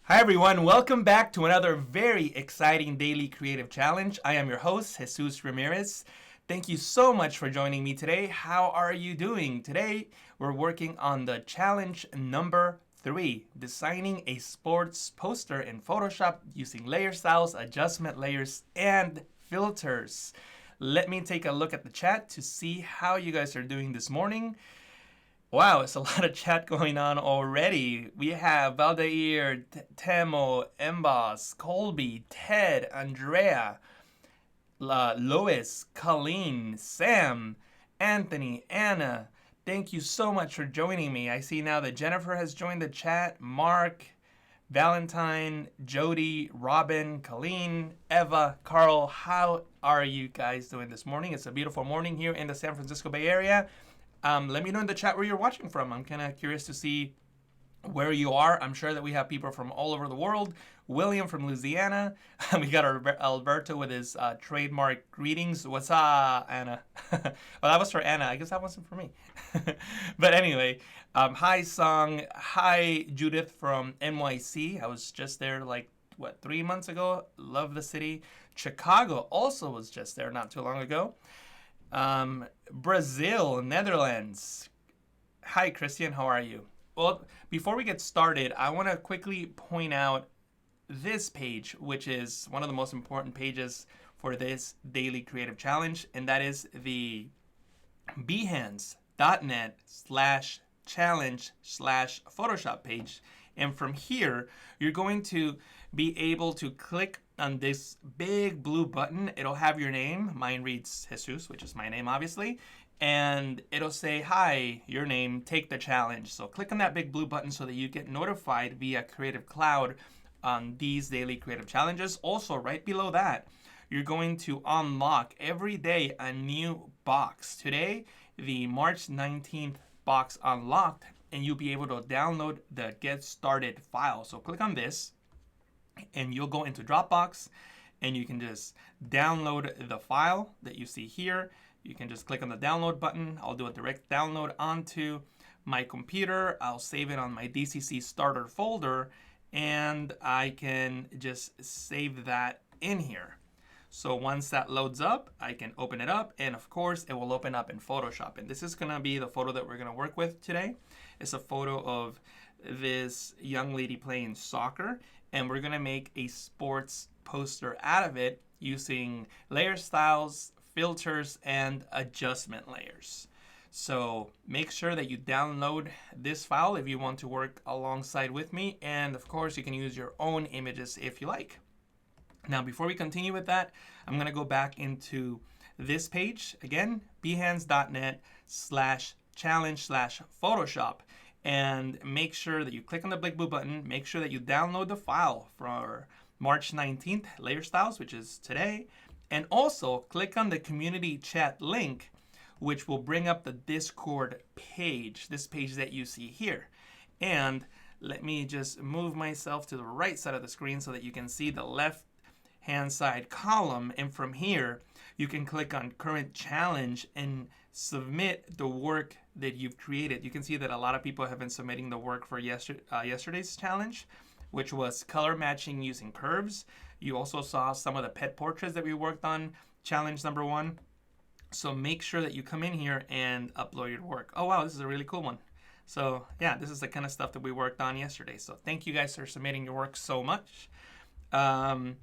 Hi everyone, welcome back to another very exciting daily creative challenge. I am your host, Jesus Ramirez. Thank you so much for joining me today. How are you doing? Today, we're working on the challenge number 3, designing a sports poster in Photoshop using layer styles, adjustment layers, and filters. Let me take a look at the chat to see how you guys are doing this morning. Wow, it's a lot of chat going on already. We have Valdair, Temo, Embos, Colby, Ted, Andrea, Lois, Colleen, Sam, Anthony, Anna. Thank you so much for joining me. I see now that Jennifer has joined the chat, Mark, Valentine, Jody, Robin, Colleen, Eva, Carl. How are you guys doing this morning? It's a beautiful morning here in the San Francisco Bay Area. Let me know in the chat where you're watching from. I'm kind of curious to see where you are. I'm sure that we have people from all over the world. William from Louisiana. We got Alberto with his trademark greetings. What's up, Anna? Well, that was for Anna. I guess that wasn't for me. But anyway, hi, Song. Hi, Judith from NYC. I was just there 3 months ago. Love the city. Chicago also was just there not too long ago. Brazil, Netherlands. Hi, Christian. How are you? Well, before we get started, I want to quickly point out this page, which is one of the most important pages for this daily creative challenge, and that is the behance.net/challenge/Photoshop page. And from here, you're going to be able to click on this big blue button. It'll have your name. Mine reads Jesus, which is my name, obviously. And it'll say, hi, your name, take the challenge. So click on that big blue button so that you get notified via Creative Cloud on these daily creative challenges. Also, right below that, you're going to unlock every day a new box. Today, the March 19th box unlocked, and you'll be able to download the Get Started file. So click on this, and you'll go into Dropbox, and you can just download the file that you see here. You can just click on the download button. I'll do a direct download onto my computer. I'll save it on my DCC starter folder, and I can just save that in here. So once that loads up, I can open it up, and of course, it will open up in Photoshop. And this is gonna be the photo that we're gonna work with today. It's a photo of this young lady playing soccer, and we're gonna make a sports poster out of it using layer styles, filters, and adjustment layers. So make sure that you download this file if you want to work alongside with me, and of course you can use your own images if you like. Now before we continue with that, I'm gonna go back into this page again, behance.net/challenge/Photoshop, and make sure that you click on the big blue button. Make sure that you download the file for March 19th, layer styles, which is today. And also click on the community chat link, which will bring up the Discord page, this page that you see here. And let me just move myself to the right side of the screen so that you can see the left-hand side column. And from here, you can click on current challenge and submit the work that you've created. You can see that a lot of people have been submitting the work for yesterday's challenge, which was color matching using curves. You also saw some of the pet portraits that we worked on, challenge number 1. So make sure that you come in here and upload your work. Oh wow, this is a really cool one. So yeah, this is the kind of stuff that we worked on yesterday. So thank you guys for submitting your work so much. So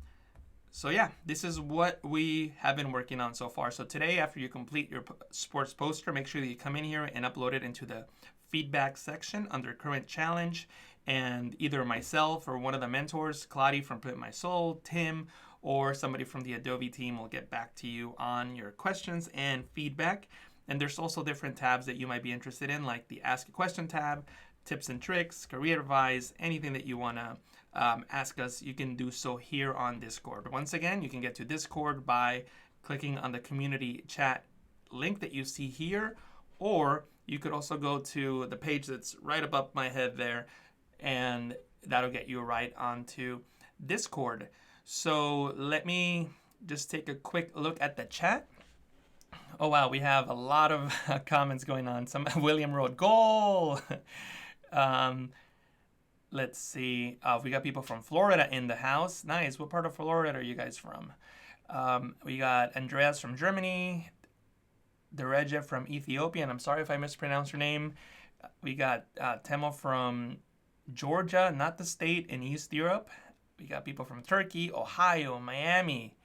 yeah, this is what we have been working on so far. So today, after you complete your sports poster, make sure that you come in here and upload it into the feedback section under current challenge. And either myself or one of the mentors, Claudia from Print My Soul, Tim, or somebody from the Adobe team will get back to you on your questions and feedback. And there's also different tabs that you might be interested in, like the Ask a Question tab, Tips and Tricks, Career Advice, anything that you want to ask us, you can do so here on Discord. Once again, you can get to Discord by clicking on the community chat link that you see here, or you could also go to the page that's right above my head there, and that'll get you right onto Discord. So let me just take a quick look at the chat. Oh wow, we have a lot of comments going on. William wrote goal. let's see. We got people from Florida in the house. Nice. What part of Florida are you guys from? We got Andreas from Germany, Dereja from Ethiopia, and I'm sorry if I mispronounced your name. We got Temo from Georgia, not the state, in East Europe. We got people from Turkey, Ohio, Miami,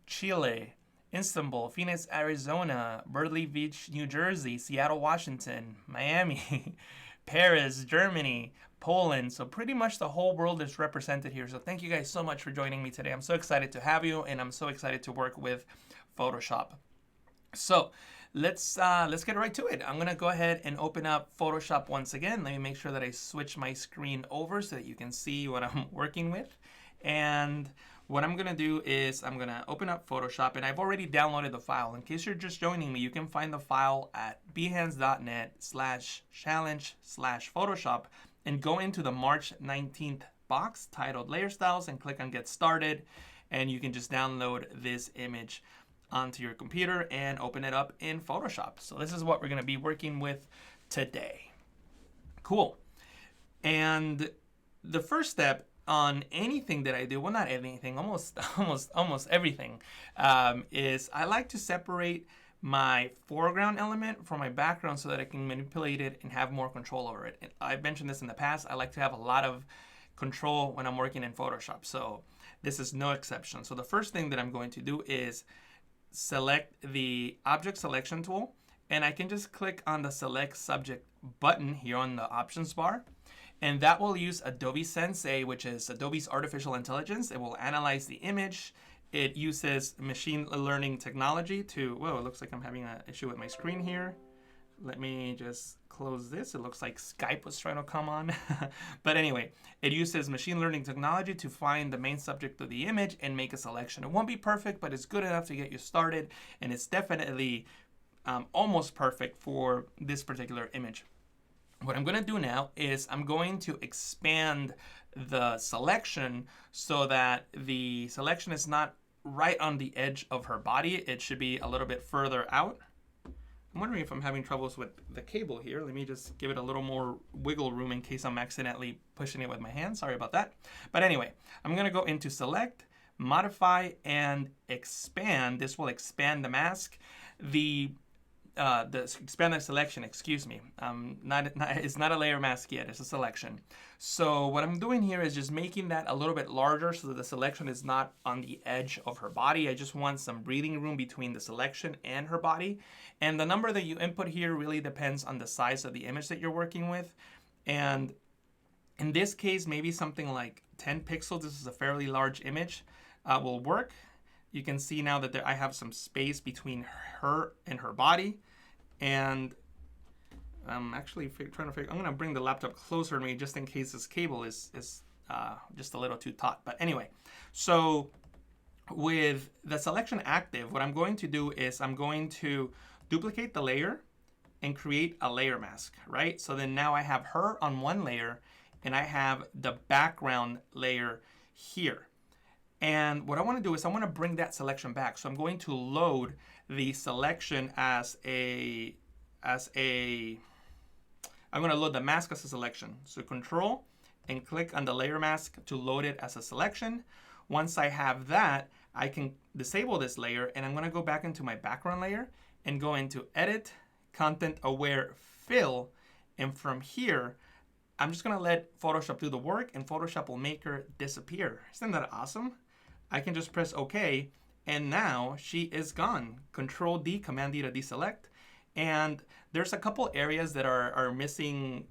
Chile, Istanbul, Phoenix, Arizona, Berkeley Beach, New Jersey, Seattle, Washington, Miami, Paris, Germany, Poland. So pretty much the whole world is represented here. So thank you guys so much for joining me today. I'm so excited to have you, and I'm so excited to work with Photoshop. So let's get right to it. I'm gonna go ahead and open up Photoshop once again. Let me make sure that I switch my screen over so that you can see what I'm working with. And what I'm gonna do is I'm gonna open up Photoshop, and I've already downloaded the file. In case you're just joining me, you can find the file at behance.net/challenge/Photoshop and go into the March 19th box titled Layer Styles and click on Get Started, and you can just download this image onto your computer and open it up in Photoshop. So this is what we're gonna be working with today. Cool. And the first step on anything that I do, well, not anything, almost everything, is I like to separate my foreground element from my background so that I can manipulate it and have more control over it. And I've mentioned this in the past. I like to have a lot of control when I'm working in Photoshop. So this is no exception. So the first thing that I'm going to do is select the object selection tool, and I can just click on the select subject button here on the options bar. And that will use Adobe Sensei, which is Adobe's artificial intelligence. It will analyze the image. It uses machine learning technology to, whoa, it looks like I'm having an issue with my screen here. Let me just close this. It looks like Skype was trying to come on. But anyway, it uses machine learning technology to find the main subject of the image and make a selection. It won't be perfect, but it's good enough to get you started. And it's definitely almost perfect for this particular image. What I'm going to do now is I'm going to expand the selection so that the selection is not right on the edge of her body. It should be a little bit further out. I'm wondering if I'm having troubles with the cable here. Let me just give it a little more wiggle room in case I'm accidentally pushing it with my hand. Sorry about that. But anyway, I'm going to go into Select, Modify, and Expand. This will expand the mask. The expand the selection, excuse me. It's not a layer mask yet, it's a selection. So what I'm doing here is just making that a little bit larger so that the selection is not on the edge of her body. I just want some breathing room between the selection and her body. And the number that you input here really depends on the size of the image that you're working with. And in this case, maybe something like 10 pixels, this is a fairly large image, will work. You can see now that I have some space between her and her body. And I'm actually trying to figure, I'm going to bring the laptop closer to me just in case this cable is just a little too taut. But anyway, so with the selection active, what I'm going to do is I'm going to duplicate the layer and create a layer mask, right? So then now I have her on one layer and I have the background layer here. And what I want to do is I want to bring that selection back. So I'm going to load the selection I'm going to load the mask as a selection. So Control and click on the layer mask to load it as a selection. Once I have that, I can disable this layer and I'm going to go back into my background layer and go into Edit, Content Aware Fill. And from here, I'm just going to let Photoshop do the work and Photoshop will make her disappear. Isn't that awesome? I can just press OK, and now she is gone. Control D, Command D to deselect. And there's a couple areas that are missing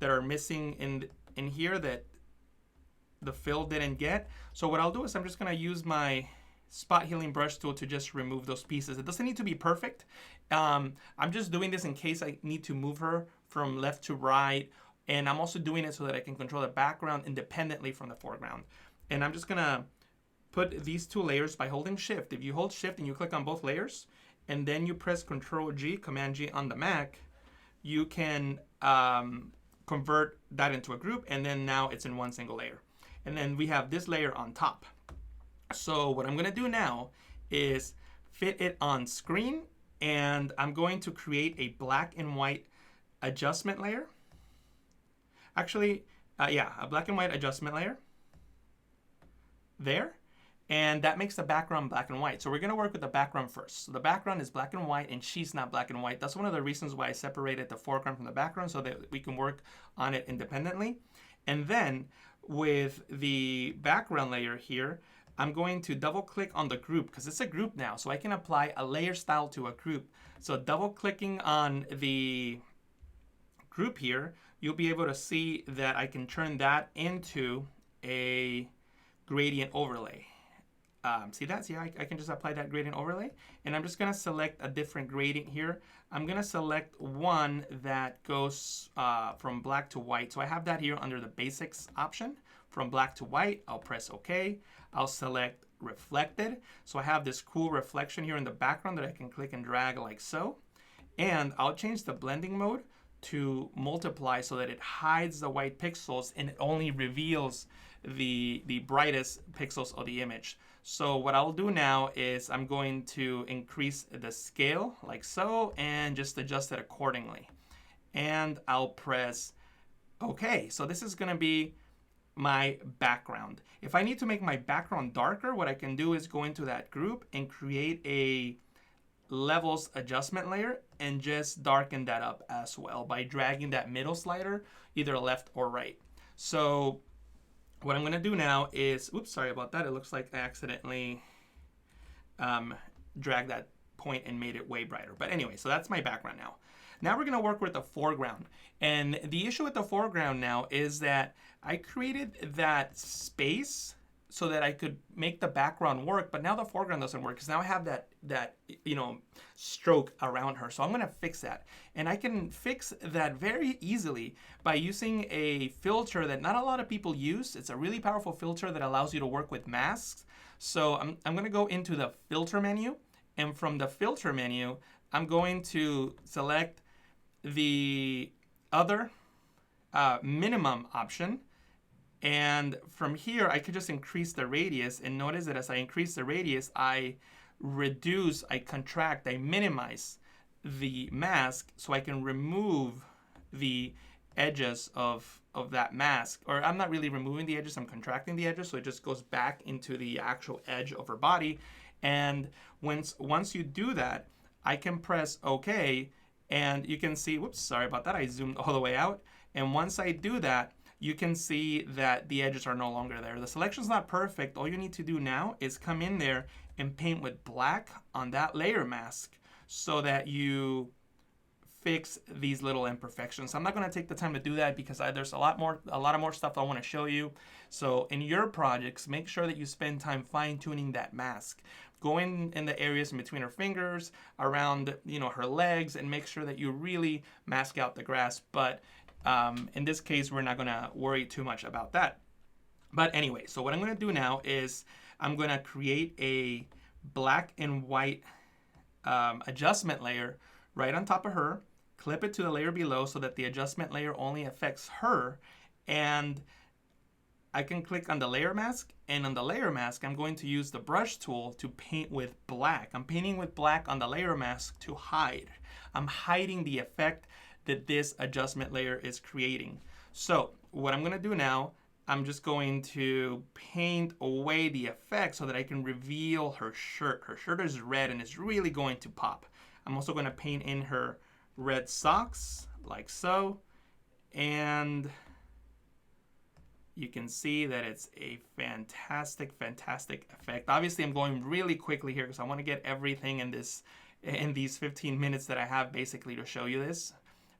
in here that the fill didn't get. So what I'll do is I'm just going to use my spot healing brush tool to just remove those pieces. It doesn't need to be perfect. I'm just doing this in case I need to move her from left to right. And I'm also doing it so that I can control the background independently from the foreground. And I'm just going to put these two layers by holding Shift. If you hold Shift and you click on both layers, and then you press Control G, Command G on the Mac, you can convert that into a group, and then now it's in one single layer. And then we have this layer on top. So what I'm going to do now is fit it on screen, and I'm going to create a black and white adjustment layer. Actually, Yeah, a black and white adjustment layer there. And that makes the background black and white. So we're gonna work with the background first. So the background is black and white and she's not black and white. That's one of the reasons why I separated the foreground from the background so that we can work on it independently. And then with the background layer here, I'm going to double click on the group because it's a group now. So I can apply a layer style to a group. So double clicking on the group here, you'll be able to see that I can turn that into a gradient overlay. See that? See how I can just apply that gradient overlay? And I'm just gonna select a different gradient here. I'm gonna select one that goes from black to white. So I have that here under the basics option. From black to white, I'll press OK. I'll select reflected. So I have this cool reflection here in the background that I can click and drag like so. And I'll change the blending mode to multiply so that it hides the white pixels and it only reveals the brightest pixels of the image. So what I'll do now is I'm going to increase the scale like so and just adjust it accordingly. And I'll press OK. So this is going to be my background. If I need to make my background darker, what I can do is go into that group and create a levels adjustment layer and just darken that up as well by dragging that middle slider either left or right. So what I'm going to do now is, oops, sorry about that. It looks like I accidentally dragged that point and made it way brighter. But anyway, so that's my background now. Now we're going to work with the foreground. And the issue with the foreground now is that I created that space so that I could make the background work, but now the foreground doesn't work because now I have that stroke around her. So I'm gonna fix that. And I can fix that very easily by using a filter that not a lot of people use. It's a really powerful filter that allows you to work with masks. So I'm gonna go into the filter menu, and from the filter menu, I'm going to select the other minimum option. And from here, I could just increase the radius. And notice that as I increase the radius, I reduce, I contract, I minimize the mask so I can remove the edges of that mask. Or I'm not really removing the edges, I'm contracting the edges. So it just goes back into the actual edge of her body. And once you do that, I can press OK. And you can see, whoops, sorry about that. I zoomed all the way out. And once I do that, you can see that the edges are no longer there. The selection's not perfect. All you need to do now is come in there and paint with black on that layer mask so that you fix these little imperfections. I'm not going to take the time to do that because there's a lot of more stuff I want to show you. So in your projects, make sure that you spend time fine-tuning that mask. Go in the areas in between her fingers, around her legs, and make sure that you really mask out the grass. But in this case, we're not going to worry too much about that. But anyway, so what I'm going to do now is I'm going to create a black and white adjustment layer right on top of her, clip it to the layer below so that the adjustment layer only affects her. And I can click on the layer mask, and on the layer mask, I'm going to use the brush tool to paint with black. I'm painting with black on the layer mask to hide. I'm hiding the effect that this adjustment layer is creating. So what I'm going to do now, I'm just going to paint away the effect so that I can reveal her shirt. Her shirt is red and it's really going to pop. I'm also going to paint in her red socks like so. And you can see that it's a fantastic, fantastic effect. Obviously, I'm going really quickly here because I want to get everything in these 15 minutes that I have basically to show you this.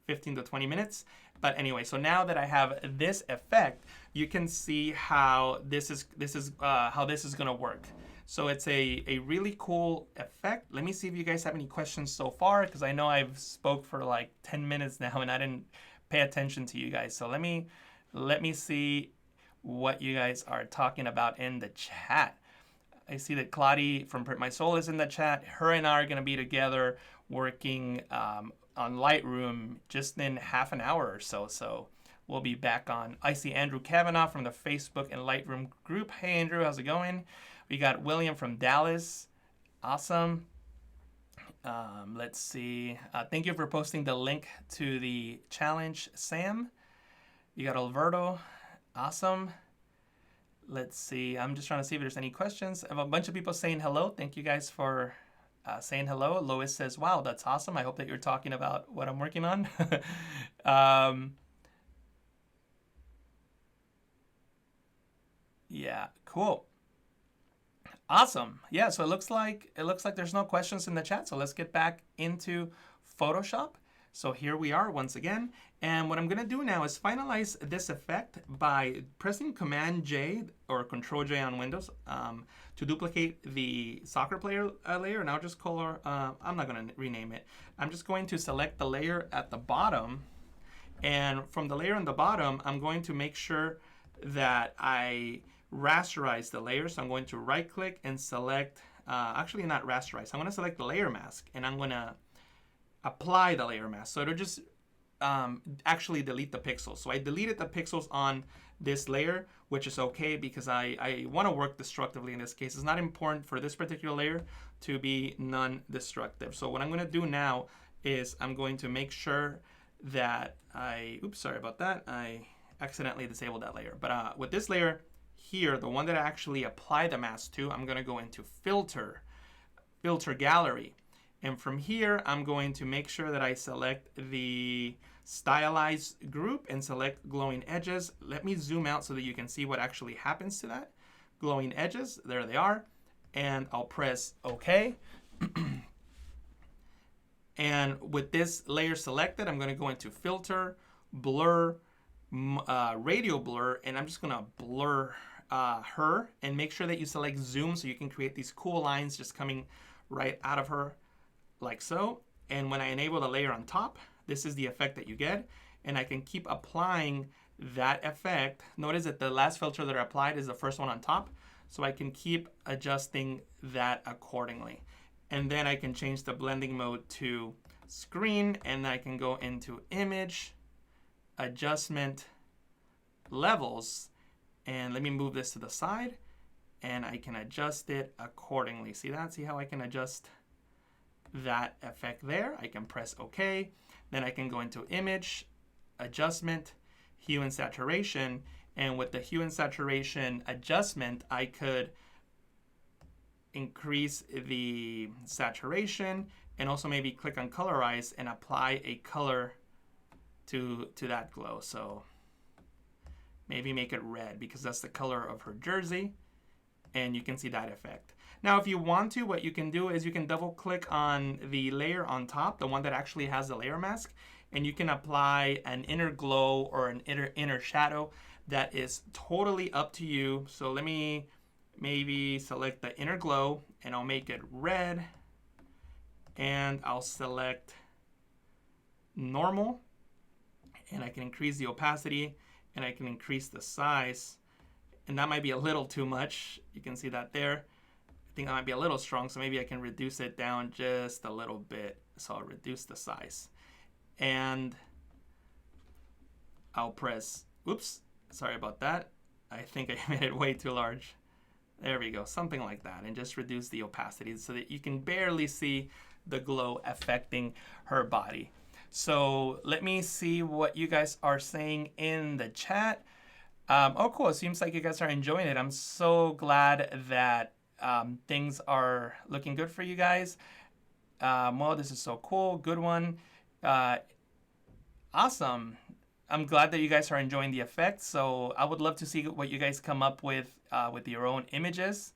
15 to 20 minutes. But anyway, so now that I have this effect, you can see how this is going to work. So it's a really cool effect. Let me see if you guys have any questions so far, because I know I've spoke for like 10 minutes now and I didn't pay attention to you guys. So let me see what you guys are talking about in the chat. I see that Claudia from Print My Soul is in the chat. Her and I are going to be together working on Lightroom just in half an hour or so. So we'll be back on. I see Andrew Kavanaugh from the Facebook and Lightroom group. Hey, Andrew, how's it going? We got William from Dallas. Awesome. Let's see. Thank you for posting the link to the challenge, Sam. You got Alberto. Awesome. Let's see. I'm just trying to see if there's any questions. I have a bunch of people saying hello. Thank you guys for saying hello. Lois says, wow, that's awesome. I hope that you're talking about what I'm working on. Yeah, cool. Awesome. Yeah, so it looks like there's no questions in the chat. So let's get back into Photoshop. So here we are once again. And what I'm going to do now is finalize this effect by pressing Command J or Control J on Windows to duplicate the soccer player layer. And I'll just color, I'm not going to rename it. I'm just going to select the layer at the bottom. And from the layer on the bottom, I'm going to make sure that I rasterize the layer. So I'm going to right click and select, actually not rasterize, I'm going to select the layer mask and I'm going to apply the layer mask. So it'll just actually delete the pixels. So I deleted the pixels on this layer, which is okay because I want to work destructively in this case. It's not important for this particular layer to be non-destructive. So what I'm going to do now is I'm going to make sure that oops, sorry about that. I accidentally disabled that layer. But with this layer here, the one that I actually apply the mask to, I'm going to go into Filter, Filter Gallery. And from here, I'm going to make sure that I select the stylized group and select glowing edges. Let me zoom out so that you can see what actually happens to that. Glowing edges, there they are. And I'll press OK. And with this layer selected, I'm going to go into Filter, Blur, Radial Blur, and I'm just going to blur her and make sure that you select Zoom so you can create these cool lines just coming right out of her like so. And when I enable the layer on top, this is the effect that you get. And I can keep applying that effect. Notice that the last filter that I applied is the first one on top. So I can keep adjusting that accordingly. And then I can change the blending mode to screen, and I can go into image, adjustment, levels, and let me move this to the side, and I can adjust it accordingly. See that? See how I can adjust that effect there? I can press OK. Then I can go into image, adjustment, hue and saturation, and with the hue and saturation adjustment, I could increase the saturation and also maybe click on colorize and apply a color to that glow. So maybe make it red because that's the color of her jersey, and you can see that effect. Now if you want to, what you can do is you can double click on the layer on top, the one that actually has the layer mask, and you can apply an inner glow or an inner shadow. That is totally up to you. So let me maybe select the inner glow and I'll make it red, and I'll select normal, and I can increase the opacity and I can increase the size, and that might be a little too much. You can see that there. I think that might be a little strong, so maybe I can reduce it down just a little bit. So I'll reduce the size and I'll press, oops, sorry about that. I think I made it way too large. There we go, something like that, and just reduce the opacity so that you can barely see the glow affecting her body. So let me see what you guys are saying in the chat. Oh, cool, it seems like you guys are enjoying it. I'm so glad that things are looking good for you guys. Well, this is so cool, good one. Awesome. I'm glad that you guys are enjoying the effect. So I would love to see what you guys come up with your own images.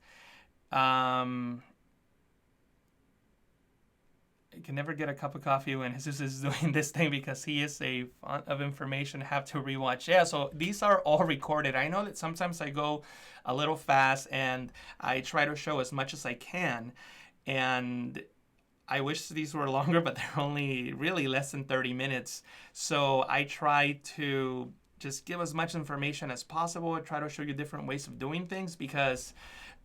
You can never get a cup of coffee when Jesus is doing this thing because he is a font of information. Have to rewatch. Yeah, so these are all recorded. I know that sometimes I go a little fast and I try to show as much as I can. And I wish these were longer, but they're only really less than 30 minutes. So I try to just give as much information as possible. I try to show you different ways of doing things because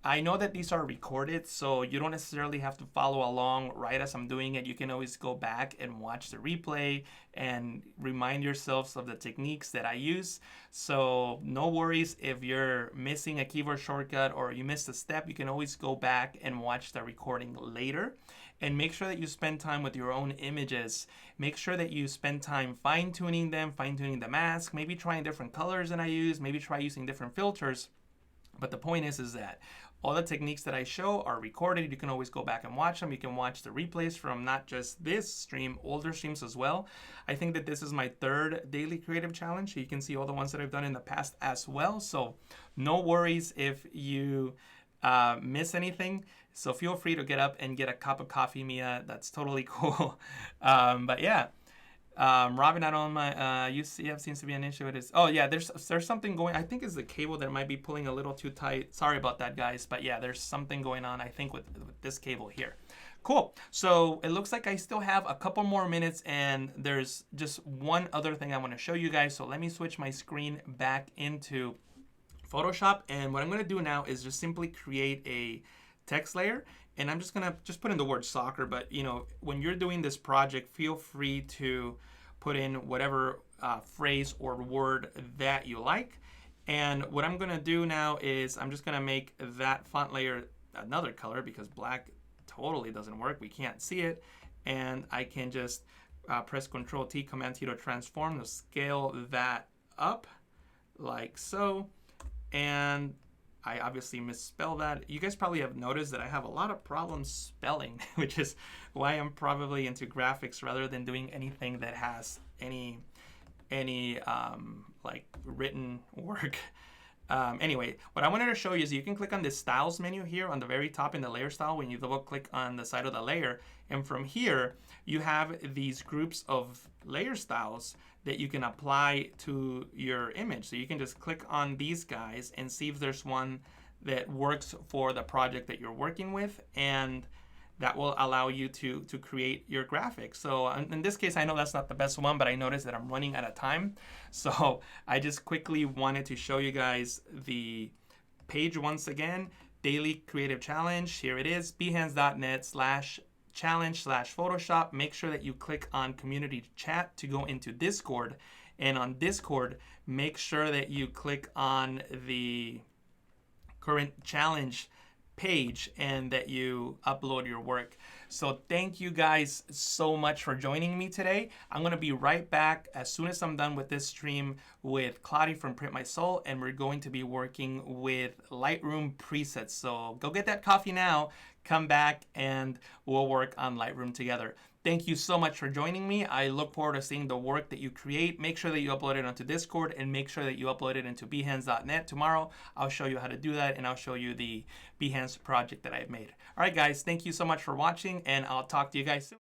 I know that these are recorded, so you don't necessarily have to follow along right as I'm doing it. You can always go back and watch the replay and remind yourselves of the techniques that I use. So no worries if you're missing a keyboard shortcut or you missed a step. You can always go back and watch the recording later. and make sure that you spend time with your own images. Make sure that you spend time fine-tuning them, fine-tuning the mask, maybe trying different colors than I use, maybe try using different filters. But the point is that all the techniques that I show are recorded. You can always go back and watch them. You can watch the replays from not just this stream, older streams as well. I think that this is my third daily creative challenge. You can see all the ones that I've done in the past as well. So no worries if you miss anything. So feel free to get up and get a cup of coffee, Mia. That's totally cool. But yeah. Robin, I don't my UCF seems to be an issue with this. Oh yeah, there's something going. I think it's the cable that might be pulling a little too tight. Sorry about that, guys. But yeah, there's something going on, I think, with this cable here. Cool. So it looks like I still have a couple more minutes, and there's just one other thing I want to show you guys. So let me switch my screen back into Photoshop, and what I'm going to do now is just simply create a text layer, and I'm just gonna put in the word soccer. But you know, when you're doing this project, feel free to put in whatever phrase or word that you like. And what I'm gonna do now is I'm just gonna make that font layer another color, because black totally doesn't work, we can't see it. And I can just press Control T, Command T to transform, to scale that up like so. And I obviously misspelled that. You guys probably have noticed that I have a lot of problems spelling, which is why I'm probably into graphics rather than doing anything that has any like written work. Anyway, what I wanted to show you is you can click on this styles menu here on the very top in the layer style when you double click on the side of the layer. And from here, you have these groups of layer styles that you can apply to your image. So you can just click on these guys and see if there's one that works for the project that you're working with, and that will allow you to create your graphics. So in this case, I know that's not the best one, but I noticed that I'm running out of time. So I just quickly wanted to show you guys the page once again. Daily Creative Challenge, here it is, behance.net/challenge/Photoshop. Make sure that you click on community chat to go into Discord. And on Discord, make sure that you click on the current challenge page and that you upload your work. So thank you guys so much for joining me today. I'm going to be right back as soon as I'm done with this stream with Claudia from Print My Soul, and we're going to be working with Lightroom Presets. So go get that coffee now, come back, and we'll work on Lightroom together. Thank you so much for joining me. I look forward to seeing the work that you create. Make sure that you upload it onto Discord, and make sure that you upload it into behance.net. Tomorrow, I'll show you how to do that, and I'll show you the Behance project that I've made. All right, guys, thank you so much for watching, and I'll talk to you guys soon.